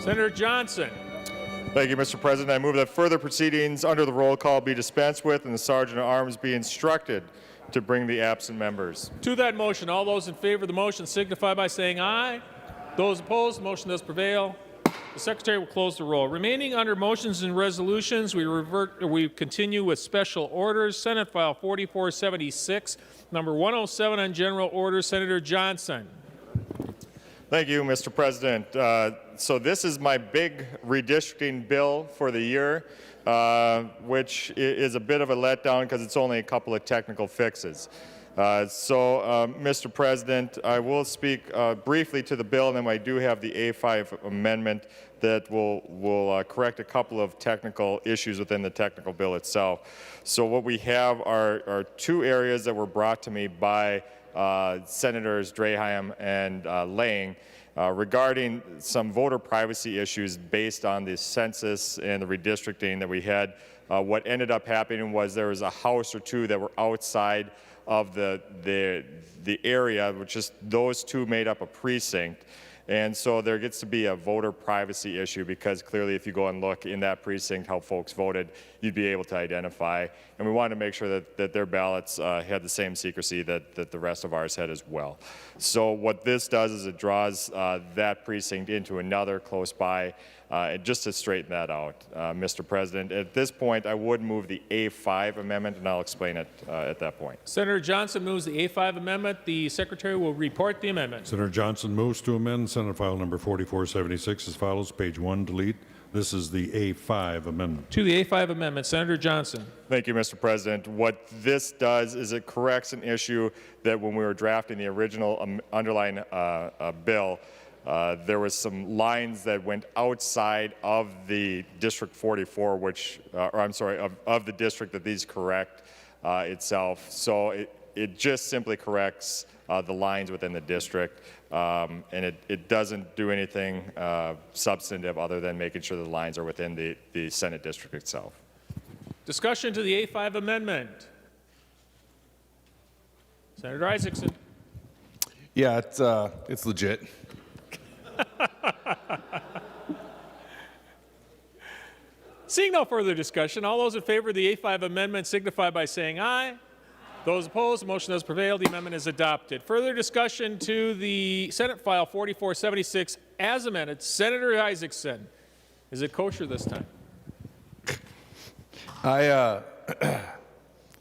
Senator Johnson. Thank you, Mr. President. I move that further proceedings under the roll call be dispensed with and the Sergeant at Arms be instructed to bring the absent members. To that motion, all those in favor of the motion signify by saying aye. Those opposed, the motion does prevail. The Secretary will close the roll. Remaining under motions and resolutions, we continue with special orders. Senate File 4476, number 107 on general orders. Senator Johnson. Thank you, Mr. President. So this is my big redistricting bill for the year, which is a bit of a letdown because it's only a couple of technical fixes. Mr. President, I will speak briefly to the bill, and then I do have the A5 amendment that will correct a couple of technical issues within the technical bill itself. So what we have are two areas that were brought to me by Senators Draheim and Lang regarding some voter privacy issues based on the census and the redistricting that we had. What ended up happening was there was a house or two that were outside of the area, which just those two made up a precinct. And so there gets to be a voter privacy issue because clearly if you go and look in that precinct how folks voted, you'd be able to identify. And we wanted to make sure that their ballots had the same secrecy that the rest of ours had as well. So what this does is it draws that precinct into another close by just to straighten that out, Mr. President. At this point, I would move the A5 amendment, and I'll explain it at that point. Senator Johnson moves the A5 amendment. The Secretary will report the amendment. Senator Johnson moves to amend Senate File number 4476 as follows. Page 1, delete. This is the A5 amendment. To the A5 amendment, Senator Johnson. Thank you, Mr. President. What this does is it corrects an issue that when we were drafting the original underlying bill, there was some lines that went outside of the District 44, which, or I'm sorry, of the district that these correct itself. So it just simply corrects the lines within the district, and it doesn't do anything substantive other than making sure the lines are within the Senate district itself. Discussion to the A5 amendment. Senator Isaacson. Yeah, it's legit. Seeing no further discussion, all those in favor of the A5 amendment signify by saying aye. Those opposed, the motion has prevailed. The amendment is adopted. Further discussion to the Senate File 4476 as amended. Senator Isaacson. Is it kosher this time? I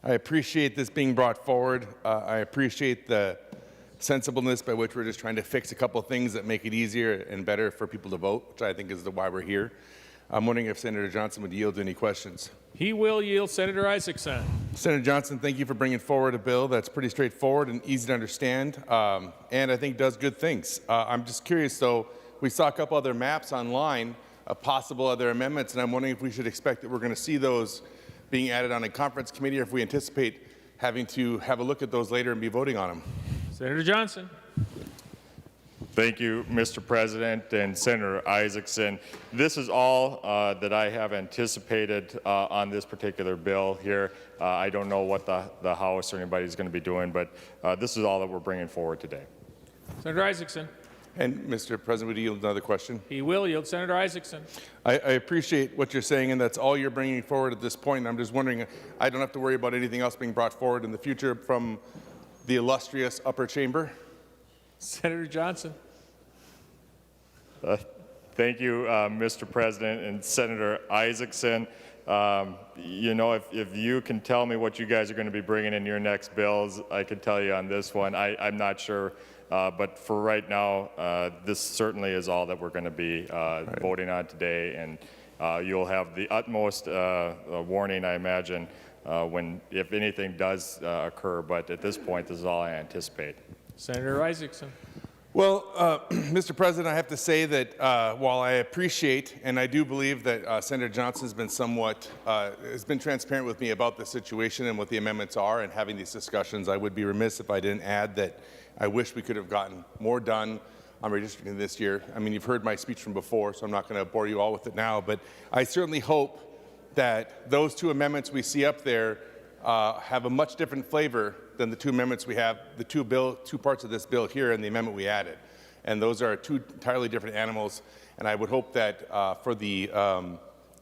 appreciate this being brought forward. I appreciate the sensibleness by which we're just trying to fix a couple of things that make it easier and better for people to vote, which I think is why we're here. I'm wondering if Senator Johnson would yield to any questions. He will yield. Senator Isaacson. Senator Johnson, thank you for bringing forward a bill that's pretty straightforward and easy to understand, and I think does good things. I'm just curious, though, we saw a couple other maps online of possible other amendments, and I'm wondering if we should expect that we're going to see those being added on a conference committee, or if we anticipate having to have a look at those later and be voting on them. Senator Johnson. Thank you, Mr. President and Senator Isaacson. This is all that I have anticipated on this particular bill here. I don't know what the House or anybody is going to be doing, but this is all that we're bringing forward today. Senator Isaacson. And Mr. President, would you yield another question? He will yield. Senator Isaacson. I appreciate what you're saying, and that's all you're bringing forward at this point. I'm just wondering, I don't have to worry about anything else being brought forward in the future from the illustrious upper chamber? Senator Johnson. Thank you, Mr. President and Senator Isaacson. You know, if you can tell me what you guys are going to be bringing in your next bills, I can tell you on this one. I'm not sure, but for right now, this certainly is all that we're going to be voting on today, and you'll have the utmost warning, I imagine, if anything does occur. But at this point, this is all I anticipate. Senator Isaacson. Well, Mr. President, I have to say that while I appreciate and I do believe that Senator Johnson has been has been transparent with me about the situation and what the amendments are and having these discussions, I would be remiss if I didn't add that I wish we could have gotten more done on redistricting this year. I mean, you've heard my speech from before, so I'm not going to bore you all with it now, but I certainly hope that those two amendments we see up there have a much different flavor than the two amendments we have, the two parts of this bill here and the amendment we added. and those are two entirely different animals. And I would hope that for the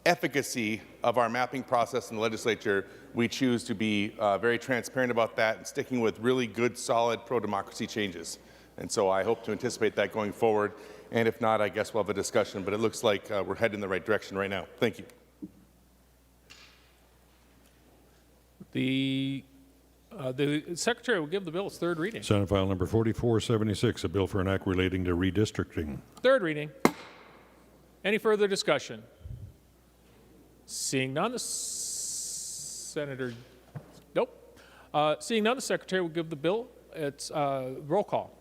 efficacy of our mapping process in the legislature, we choose to be very transparent about that and sticking with really good, solid pro-democracy changes. And so I hope to anticipate that going forward. And if not, I guess we'll have a discussion. But it looks like we're heading in the right direction right now. Thank you. The Secretary will give the bill its third reading. Senate File Number 4476, a bill for an act relating to redistricting. Third reading. Any further discussion? Seeing none, the Senator, nope. Seeing none, the Secretary will give the bill its roll call.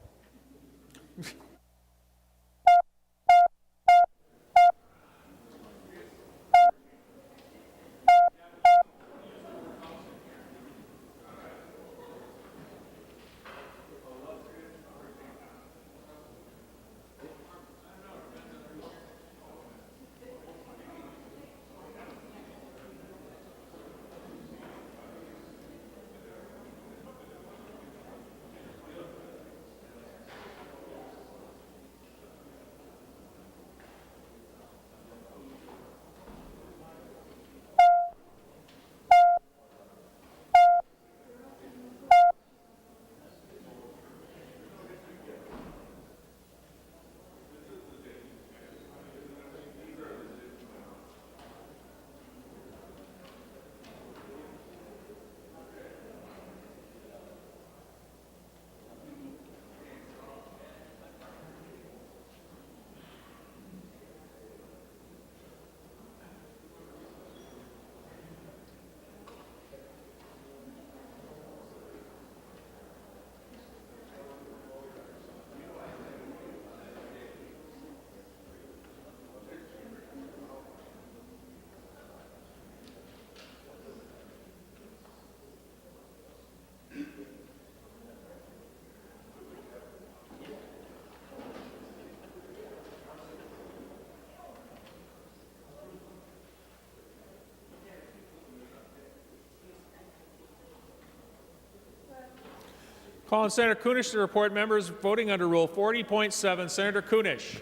Calling Senator Kunish to report members voting under Rule 40.7. Senator Kunish.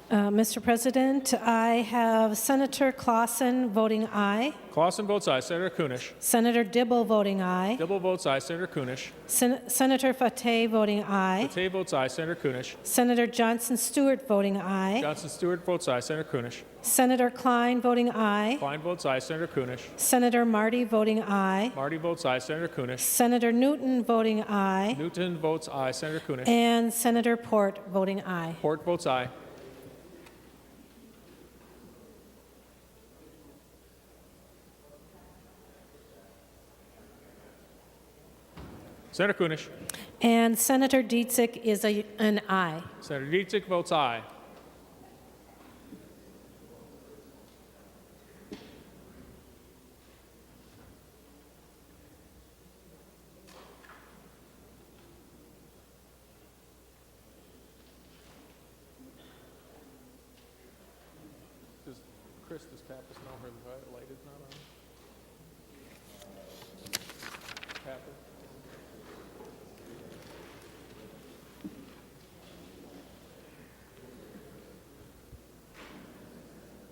Mr. President, I have Senator Clausen voting aye. Clausen votes aye. Senator Kunish. Senator Dibble voting aye. Dibble votes aye. Senator Kunish. Senator Fateh voting aye. Fateh votes aye. Senator Kunish. Senator Johnson Stewart voting aye. Johnson Stewart votes aye. Senator Kunish. Senator Klein voting aye. Klein votes aye. Senator Kunish. Senator Marty voting aye. Marty votes aye. Senator Kunish. Senator Newton voting aye. Newton votes aye. Senator Kunish. And Senator Port voting aye. Port votes aye. Senator Kunish. And Senator Dietzick is an aye. Senator Dietzick votes aye. Chris, does Pappas know her light is not on? Pappas?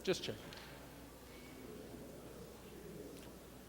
Just check.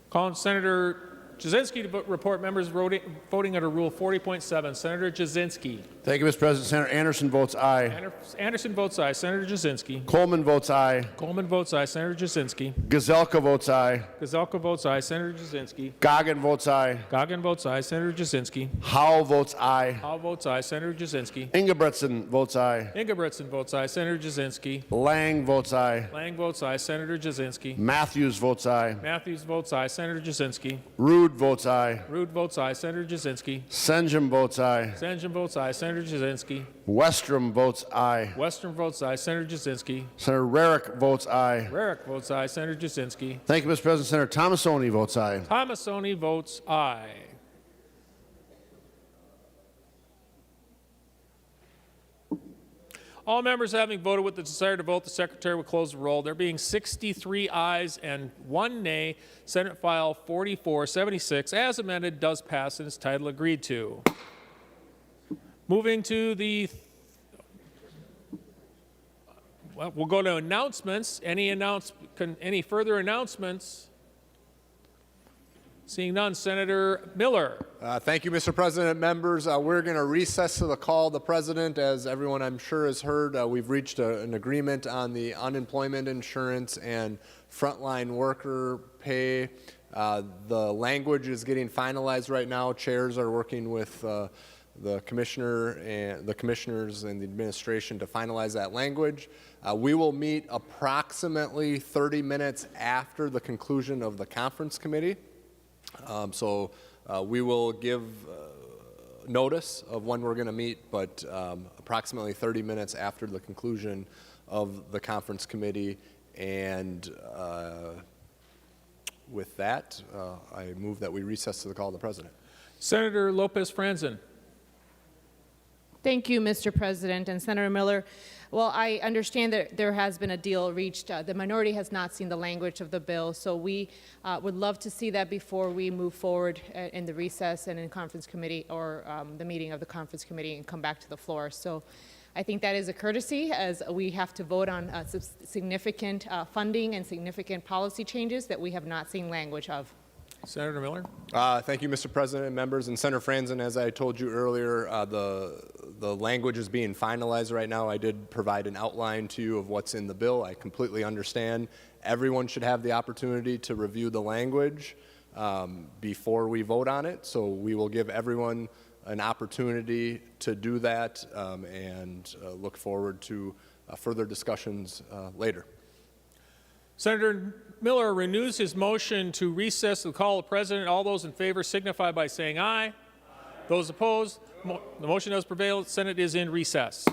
Calling Senator Jasinski to report members voting under Rule 40.7. Senator Jasinski. Thank you, Mr. President. Senator Anderson votes aye. Anderson votes aye. Senator Jasinski. Coleman votes aye. Coleman votes aye. Senator Jasinski. Gazelka votes aye. Gazelka votes aye. Senator Jasinski. Goggin votes aye. Goggin votes aye. Senator Jasinski. Howell votes aye. Howell votes aye. Senator Jasinski. Ingebretson votes aye. Ingebretson votes aye. Senator Jasinski. Lang votes aye. Lang votes aye. Senator Jasinski. Matthews votes aye. Matthews votes aye. Senator Jasinski. Rude votes aye. Rude votes aye. Senator Jasinski. Senjum votes aye. Senjum votes aye. Senator Jasinski. Westrom votes aye. Western votes aye. Senator Jasinski. Senator Rarick votes aye. Rarick votes aye. Senator Jasinski. Thank you, Mr. President. Senator Thomasoni votes aye. Thomasoni votes aye. All members having voted with the desire to vote, the Secretary will close the roll. There being 63 ayes and 1 nay, Senate File 4476, as amended, does pass in its title agreed to. Moving to the Well, we'll go to announcements. Any further announcements? Seeing none, Senator Miller. Thank you, Mr. President. Members, we're going to recess to the call of the President. As everyone I'm sure has heard, we've reached an agreement on the unemployment insurance and frontline worker pay. The language is getting finalized right now. Chairs are working with the commissioner and the commissioners and the administration to finalize that language. We will meet approximately 30 minutes after the conclusion of the conference committee. So we will give notice of when we're going to meet, but approximately 30 minutes after the conclusion of the conference committee. And with that, I move that we recess to the call of the President. Senator Lopez Franzen. Thank you, Mr. President. And Senator Miller, well, I understand that there has been a deal reached. The minority has not seen the language of the bill, so we would love to see that before we move forward in the recess and in conference committee or the meeting of the conference committee and come back to the floor. So I think that is a courtesy, as we have to vote on significant funding and significant policy changes that we have not seen language of. Senator Miller. Thank you, Mr. President and members. And Senator Franzen, as I told you earlier, the language is being finalized right now. I did provide an outline to you of what's in the bill. I completely understand. Everyone should have the opportunity to review the language before we vote on it. So we will give everyone an opportunity to do that and look forward to further discussions later. Senator Miller renews his motion to recess the call of the President. All those in favor signify by saying aye. Those opposed, the motion does prevail. The Senate is in recess.